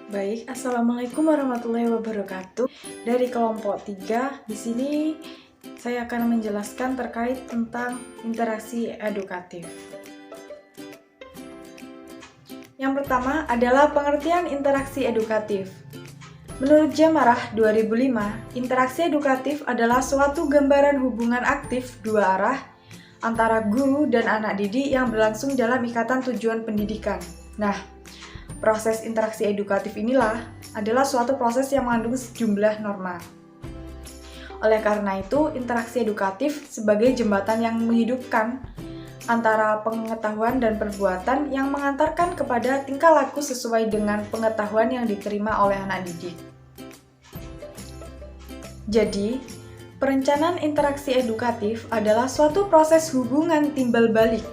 Baik, Assalamualaikum warahmatullahi wabarakatuh. Dari kelompok 3, di sini saya akan menjelaskan terkait tentang interaksi edukatif. Yang pertama adalah pengertian interaksi edukatif. Menurut Jamarah 2005, interaksi edukatif adalah suatu gambaran hubungan aktif dua arah antara guru dan anak didik yang berlangsung dalam ikatan tujuan pendidikan. Nah, proses interaksi edukatif inilah adalah suatu proses yang mengandung sejumlah norma. Oleh karena itu, interaksi edukatif sebagai jembatan yang menghidupkan antara pengetahuan dan perbuatan yang mengantarkan kepada tingkah laku sesuai dengan pengetahuan yang diterima oleh anak didik. Jadi, perencanaan interaksi edukatif adalah suatu proses hubungan timbal balik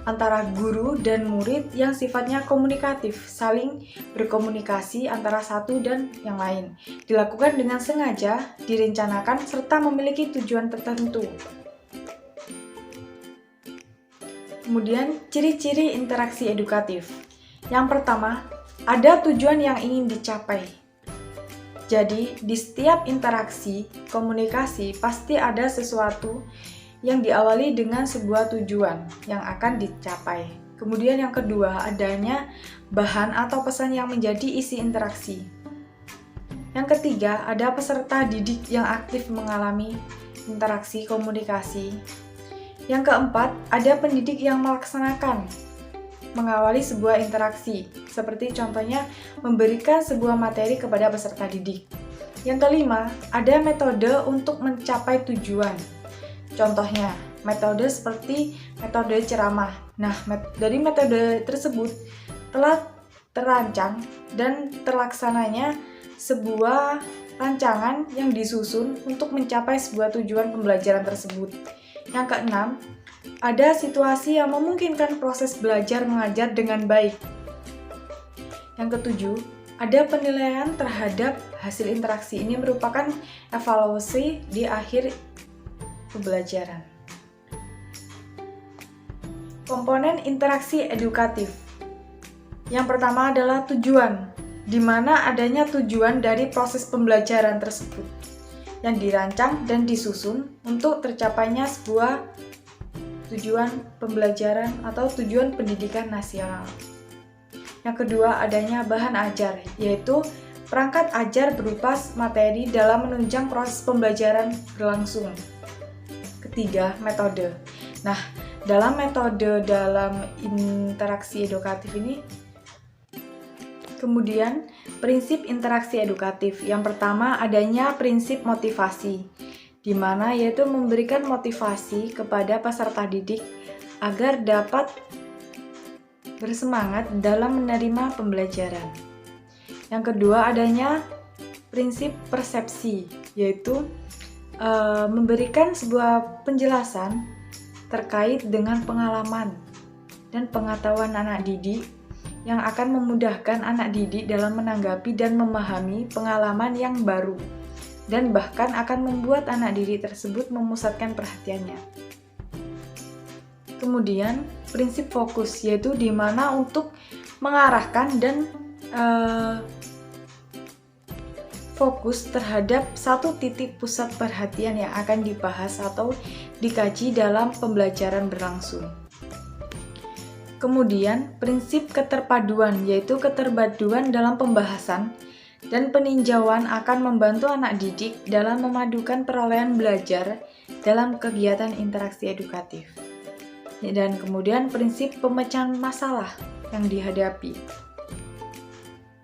antara guru dan murid yang sifatnya komunikatif, saling berkomunikasi antara satu dan yang lain, dilakukan dengan sengaja, direncanakan, serta memiliki tujuan tertentu. Kemudian, ciri-ciri interaksi edukatif. Yang pertama, ada tujuan yang ingin dicapai. Jadi, di setiap interaksi, komunikasi, pasti ada sesuatu yang diawali dengan sebuah tujuan yang akan dicapai. Kemudian yang kedua, adanya bahan atau pesan yang menjadi isi interaksi. Yang ketiga, ada peserta didik yang aktif mengalami interaksi komunikasi. Yang keempat, ada pendidik yang mengawali sebuah interaksi, seperti contohnya memberikan sebuah materi kepada peserta didik. Yang kelima, ada metode untuk mencapai tujuan. Contohnya, metode seperti metode ceramah. Nah, dari metode tersebut telah terancang dan terlaksananya sebuah rancangan yang disusun untuk mencapai sebuah tujuan pembelajaran tersebut. Yang keenam, ada situasi yang memungkinkan proses belajar mengajar dengan baik. Yang ketujuh, ada penilaian terhadap hasil interaksi. Ini merupakan evaluasi di akhir pembelajaran. Komponen interaksi edukatif. Yang pertama adalah tujuan, di mana adanya tujuan dari proses pembelajaran tersebut yang dirancang dan disusun untuk tercapainya sebuah tujuan pembelajaran atau tujuan pendidikan nasional. Yang kedua, adanya bahan ajar, yaitu perangkat ajar berupa materi dalam menunjang proses pembelajaran berlangsung. Ketiga, metode. Nah, dalam metode dalam interaksi edukatif ini, kemudian prinsip interaksi edukatif. Yang pertama, adanya prinsip motivasi, di mana yaitu memberikan motivasi kepada peserta didik agar dapat bersemangat dalam menerima pembelajaran. Yang kedua, adanya prinsip persepsi, yaitu memberikan sebuah penjelasan terkait dengan pengalaman dan pengetahuan anak didik yang akan memudahkan anak didik dalam menanggapi dan memahami pengalaman yang baru dan bahkan akan membuat anak didik tersebut memusatkan perhatiannya. Kemudian, prinsip fokus, yaitu di mana untuk mengarahkan dan fokus terhadap satu titik pusat perhatian yang akan dibahas atau dikaji dalam pembelajaran berlangsung. Kemudian, prinsip keterpaduan, yaitu keterpaduan dalam pembahasan dan peninjauan akan membantu anak didik dalam memadukan perolehan belajar dalam kegiatan interaksi edukatif. Dan kemudian prinsip pemecahan masalah yang dihadapi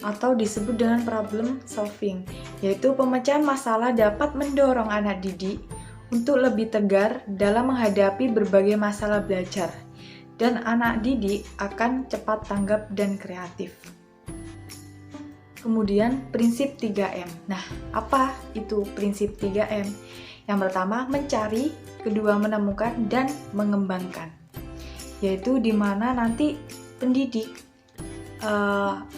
atau disebut dengan problem solving, yaitu pemecahan masalah dapat mendorong anak didik untuk lebih tegar dalam menghadapi berbagai masalah belajar, dan anak didik akan cepat tanggap dan kreatif. Kemudian prinsip 3M. Nah, apa itu prinsip 3M? Yang pertama, mencari, kedua menemukan, dan mengembangkan. Yaitu di mana nanti pendidik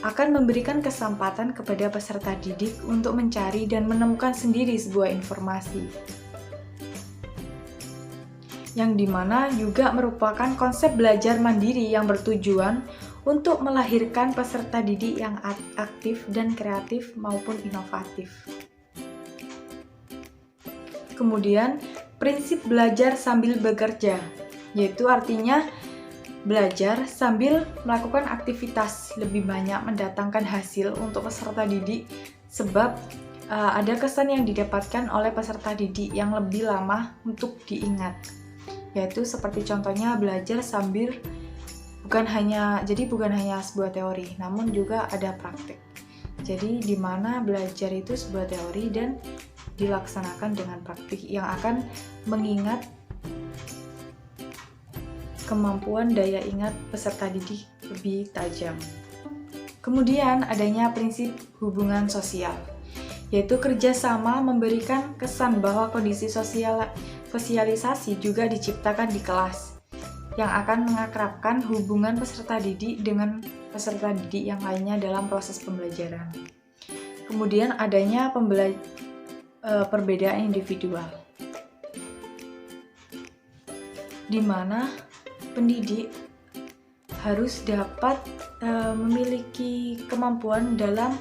akan memberikan kesempatan kepada peserta didik untuk mencari dan menemukan sendiri sebuah informasi. Yang dimana juga merupakan konsep belajar mandiri yang bertujuan untuk melahirkan peserta didik yang aktif dan kreatif maupun inovatif. Kemudian, prinsip belajar sambil bekerja, yaitu artinya belajar sambil melakukan aktivitas, lebih banyak mendatangkan hasil untuk peserta didik sebab ada kesan yang didapatkan oleh peserta didik yang lebih lama untuk diingat, yaitu seperti contohnya belajar sambil bukan hanya sebuah teori, namun juga ada praktik. Jadi di mana belajar itu sebuah teori dan dilaksanakan dengan praktik yang akan mengingat kemampuan daya ingat peserta didik lebih tajam. Kemudian adanya prinsip hubungan sosial, yaitu kerjasama memberikan kesan bahwa kondisi sosialisasi juga diciptakan di kelas, yang akan mengakrabkan hubungan peserta didik dengan peserta didik yang lainnya dalam proses pembelajaran. Kemudian adanya perbedaan individual, di mana pendidik harus dapat memiliki kemampuan dalam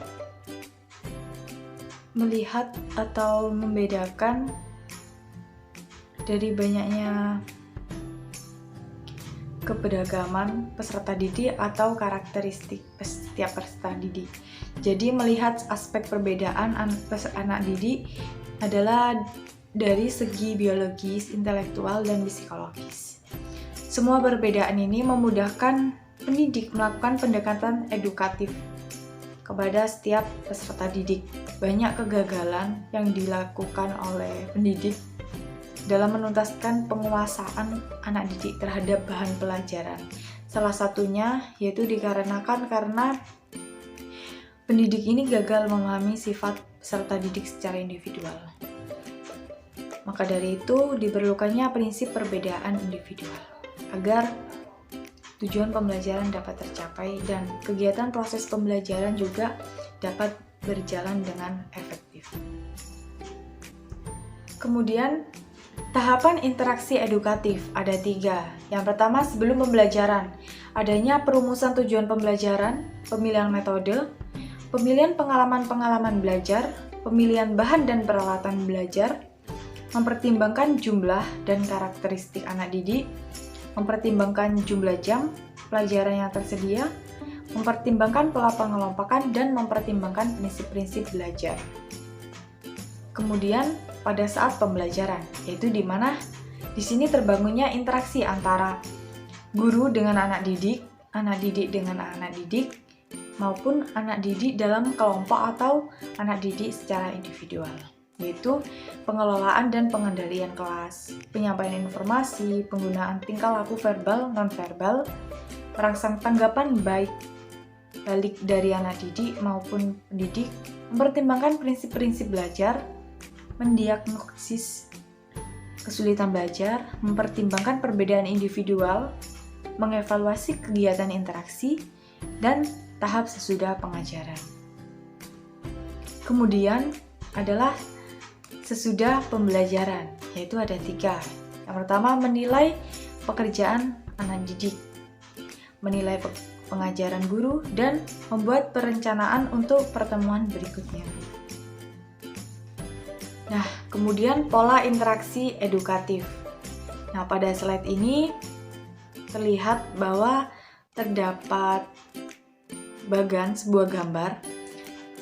melihat atau membedakan dari banyaknya keberagaman peserta didik atau karakteristik setiap peserta didik. Jadi melihat aspek perbedaan anak didik adalah dari segi biologis, intelektual, dan psikologis. Semua perbedaan ini memudahkan pendidik melakukan pendekatan edukatif kepada setiap peserta didik. Banyak kegagalan yang dilakukan oleh pendidik dalam menuntaskan penguasaan anak didik terhadap bahan pelajaran. Salah satunya yaitu dikarenakan karena pendidik ini gagal memahami sifat peserta didik secara individual. Maka dari itu diperlukannya prinsip perbedaan individual agar tujuan pembelajaran dapat tercapai dan kegiatan proses pembelajaran juga dapat berjalan dengan efektif. Kemudian, tahapan interaksi edukatif ada 3. Yang pertama, sebelum pembelajaran, adanya perumusan tujuan pembelajaran, pemilihan metode, pemilihan pengalaman-pengalaman belajar, pemilihan bahan dan peralatan belajar, mempertimbangkan jumlah dan karakteristik anak didik, mempertimbangkan jumlah jam pelajaran yang tersedia, mempertimbangkan pola pengelompokan, dan mempertimbangkan prinsip-prinsip belajar. Kemudian pada saat pembelajaran, yaitu di mana di sini terbangunnya interaksi antara guru dengan anak didik dengan anak didik, maupun anak didik dalam kelompok atau anak didik secara individual, yaitu pengelolaan dan pengendalian kelas, penyampaian informasi, penggunaan tingkah laku verbal, non-verbal, merangsang tanggapan balik dari anak didik maupun pendidik, mempertimbangkan prinsip-prinsip belajar, mendiagnosis kesulitan belajar, mempertimbangkan perbedaan individual, mengevaluasi kegiatan interaksi, dan tahap sesudah pengajaran. Kemudian adalah sesudah pembelajaran, yaitu ada 3. Yang pertama, menilai pekerjaan anak didik, menilai pengajaran guru, dan membuat perencanaan untuk pertemuan berikutnya. Nah, kemudian pola interaksi edukatif. Nah, pada slide ini terlihat bahwa terdapat sebuah gambar.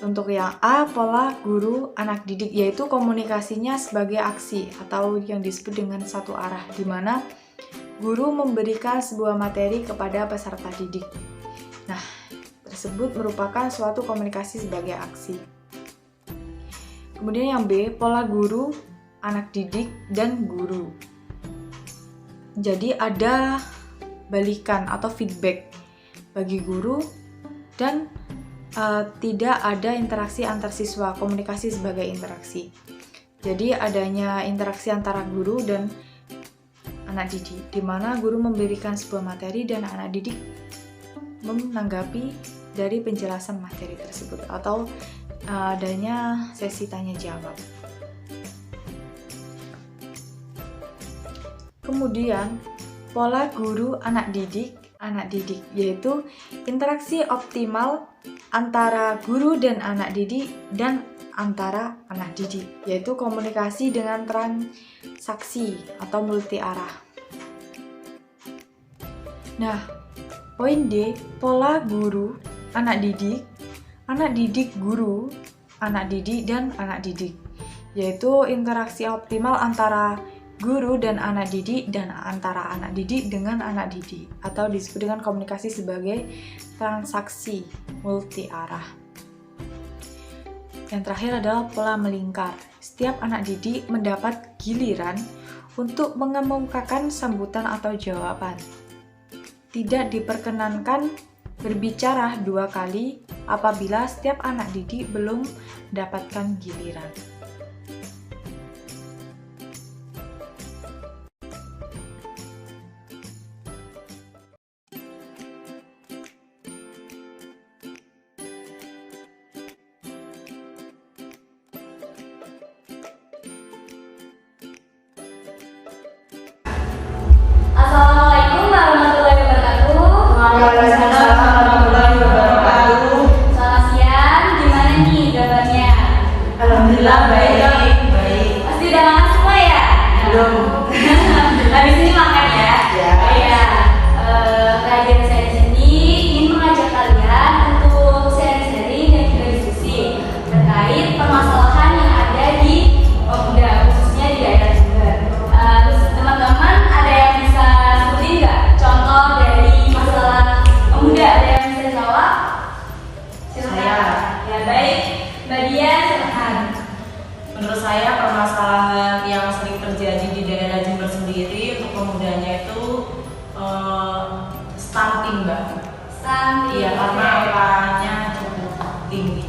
Untuk yang A, pola guru anak didik, yaitu komunikasinya sebagai aksi atau yang disebut dengan satu arah, di mana guru memberikan sebuah materi kepada peserta didik. Nah, tersebut merupakan suatu komunikasi sebagai aksi. Kemudian yang B, pola guru anak didik dan guru. Jadi ada balikan atau feedback bagi guru dan tidak ada interaksi antar siswa, komunikasi sebagai interaksi. Jadi adanya interaksi antara guru dan anak didik, di mana guru memberikan sebuah materi dan anak didik menanggapi dari penjelasan materi tersebut atau adanya sesi tanya jawab. Kemudian pola guru anak didik anak didik, yaitu interaksi optimal antara guru dan anak didik dan antara anak didik, yaitu komunikasi dengan transaksi atau multi arah. Nah, poin D, pola guru, anak didik guru, anak didik dan anak didik, yaitu interaksi optimal antara guru dan anak didik dan antara anak didik dengan anak didik, atau disebut dengan komunikasi sebagai transaksi multi arah. Yang terakhir adalah pola melingkar. Setiap anak didik mendapat giliran untuk mengemukakan sambutan atau jawaban. Tidak diperkenankan berbicara 2 kali apabila setiap anak didik belum mendapatkan giliran. Assalamualaikum warahmatullahi wabarakatuh. Waalaikumsalam warahmatullahi wabarakatuh. Selamat siang, gimana nih kabarnya? Alhamdulillah baik. Pasti udah makan semua ya? Belum. Habis ini makan ya? Ya. Iya. Kajian saya di sini ingin mengajak kalian untuk sharing-sharing dan juga diskusi terkait permasalahan yang ada di pemuda, khususnya di daerah Jember. Terus teman-teman ada yang bisa sebutin nggak contoh dari masalah pemuda? Ada yang bisa jawab? Silakan. Saya. Ya baik, Mbak Dia silakan. Menurut saya permasalahan yang sering terjadi di daerah Jember sendiri untuk pemudanya itu stunting, Mbak. Stunting. Iya, karena angkanya cukup tinggi.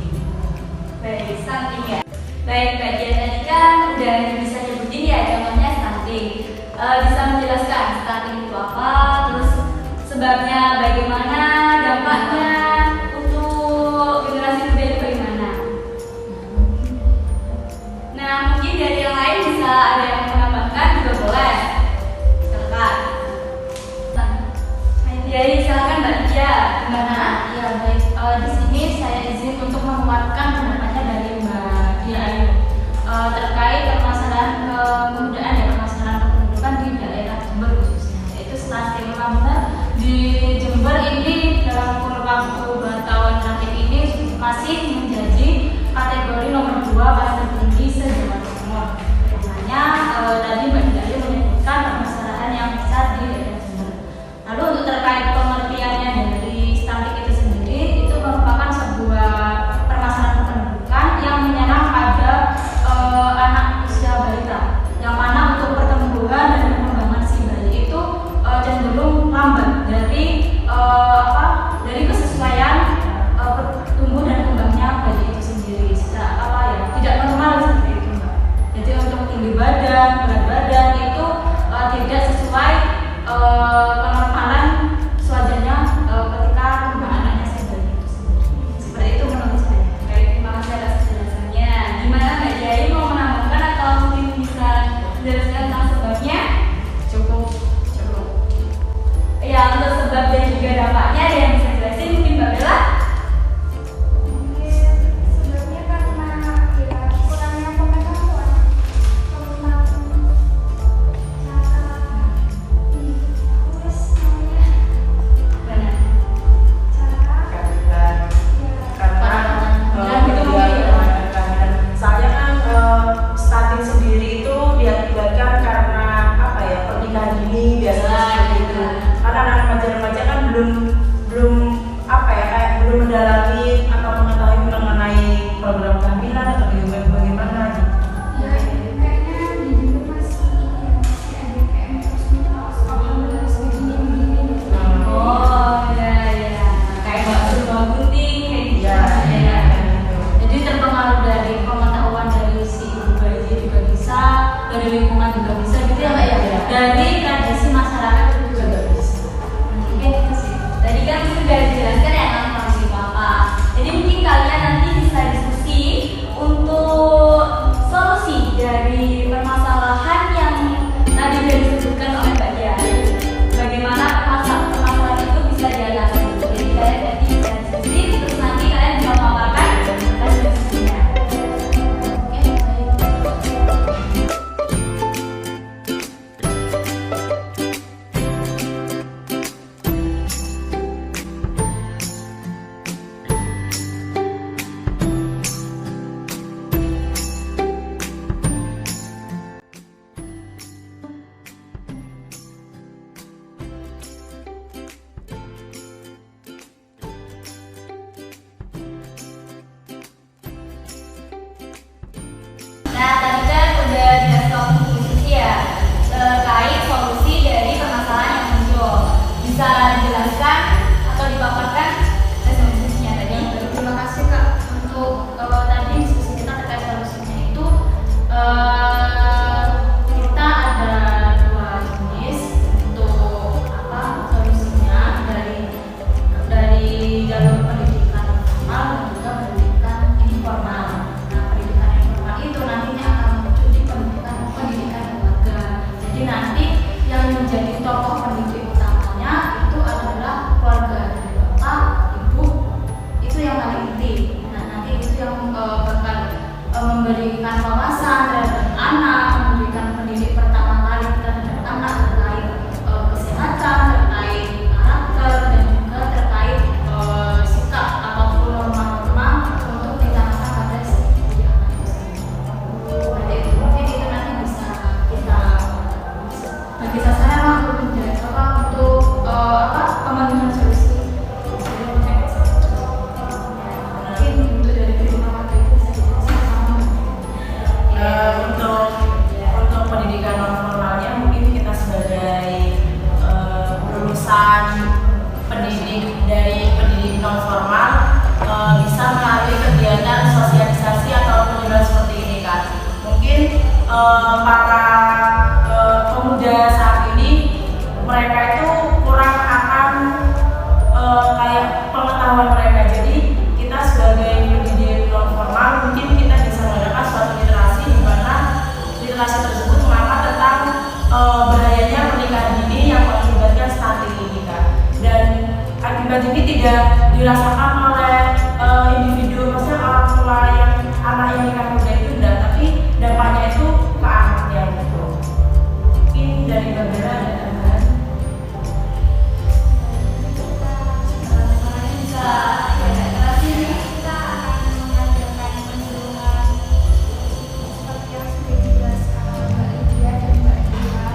Baik, stunting ya. Baik, Mbak Dia tadi kan udah bisa nyebutin ya contohnya stunting. Bisa menjelaskan stunting itu apa, terus sebabnya bagaimana, dampaknya untuk generasi muda itu bagaimana? Nah, mungkin dari yang lain bisa ada yang menambahkan juga boleh. Silakan. Jadi silakan Mbak Dia, gimana? Ya baik, di sini saya izin untuk menguatkan pendapatnya dari Mbak Dia Ayu terkait permasalahan kepemudaan dan permasalahan kependudukan di daerah Jember khususnya, yaitu stunting. Memang benar di Jember ini dalam kurun waktu 2 tahun terakhir ini masih menjadi kategori nomor 2 paling tertinggi se-Jawa Timur. Makanya tadi Mbak Dia Ayu menyebutkan permasalahan yang besar di daerah Jember. Lalu untuk terkait pengertiannya dari stunting itu sendiri, memberikan wawasan terhadap anak, memberikan pendidik pertama kali terhadap anak terkait kesehatan, terkait karakter, dan juga terkait sikap ataupun norma-norma untuk ditanamkan pada si anak tersebut. Jadi mungkin itu nanti bisa kita bagi sasaran untuk pemenuhan solusi. Untuk pendidikan non formalnya mungkin kita sebagai lulusan pendidik dari pendidik non formal bisa melalui kegiatan sosialisasi atau penyuluhan seperti ini kan. Mungkin para pemuda saat ini mereka itu kurang akan kayak pengetahuan mereka. Jadi kita sebagai pendidik non formal mungkin kita bisa mengadakan suatu literasi di mana literasi tersebut mengangkat tentang bahayanya pernikahan dini yang mengakibatkan stunting ini kan. Dan akibat ini tidak dirasakan oleh individu, maksudnya orang tua yang anak yang nikah muda itu enggak, tapi dampaknya itu ke anaknya gitu. Mungkin dari Babera ada tambahan. Kita akan mengadakan penyuluhan seperti yang sudah dijelaskan oleh Mbak Lydia dan Mbak Dila.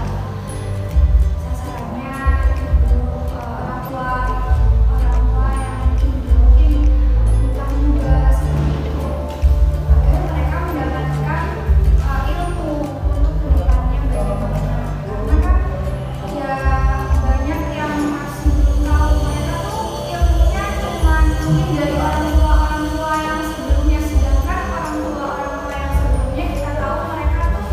Sasarannya itu orang tua yang mungkin nikah muda seperti itu, agar mereka mendapatkan ilmu untuk kedepannya bagaimana. Karena kan ya banyak yang masih belum tahu, mereka tuh ilmunya cuma mungkin dari orang tua yang sebelumnya, sedangkan orang tua yang sebelumnya kita tahu mereka tuh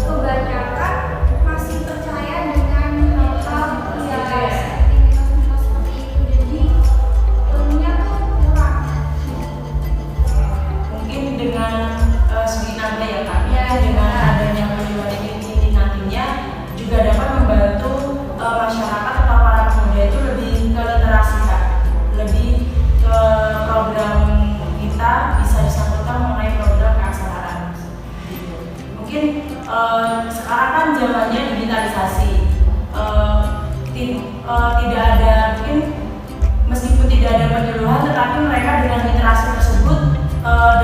kebanyakan masih percaya dengan hal-hal ya seperti mitos-mitos seperti itu, jadi ilmunya tuh kurang. Mungkin dengan segi nada ya Kak, dengan adanya penyuluhan ini nantinya juga dapat membantu masyarakat atau para pemuda itu lebih ke literasi Kak, lebih ke program kita bisa disambungkan mengenai program keaksaraan gitu. Mungkin sekarang kan zamannya digitalisasi, tidak ada, mungkin meskipun tidak ada penyuluhan tetapi mereka dengan literasi tersebut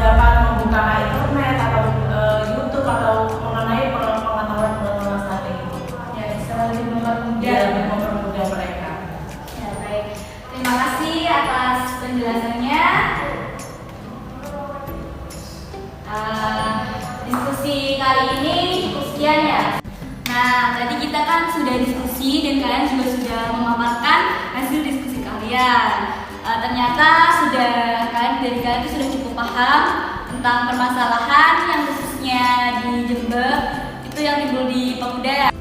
dapat membuka internet atau YouTube atau mengenai pengetahuan stunting itu. Ya, bisa lebih mempermudah. Ya, mempermudah mereka. Ya, baik. Terima kasih atas penjelasannya. Diskusi kali ini cukup sekian ya. Nah, tadi kita kan sudah diskusi dan kalian juga sudah memaparkan hasil diskusi kalian. Ternyata kalian itu sudah cukup paham tentang permasalahan yang khususnya di Jember itu yang timbul di pemuda.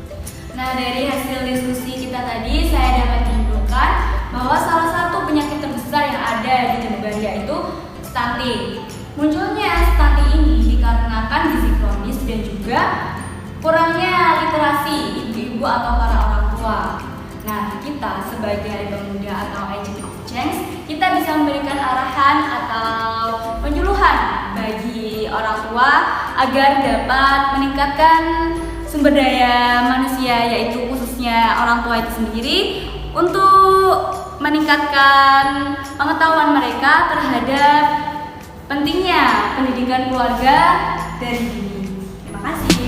Nah, dari hasil diskusi kita tadi saya dapat menyimpulkan bahwa salah satu penyakit terbesar yang ada di Jember yaitu stunting. Munculnya stunting ini dikarenakan gizi kronis dan juga kurangnya literasi ibu-ibu atau para orang tua. Nah, kita sebagai pemuda atau agent of change, kita bisa memberikan arahan atau penyuluhan bagi orang tua agar dapat meningkatkan sumber daya manusia, yaitu khususnya orang tua itu sendiri, untuk meningkatkan pengetahuan mereka terhadap pentingnya pendidikan keluarga dari dini. Terima kasih.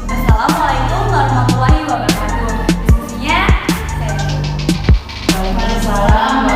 Assalamualaikum warahmatullahi wabarakatuh. Diskusinya saya. Waalaikumsalam.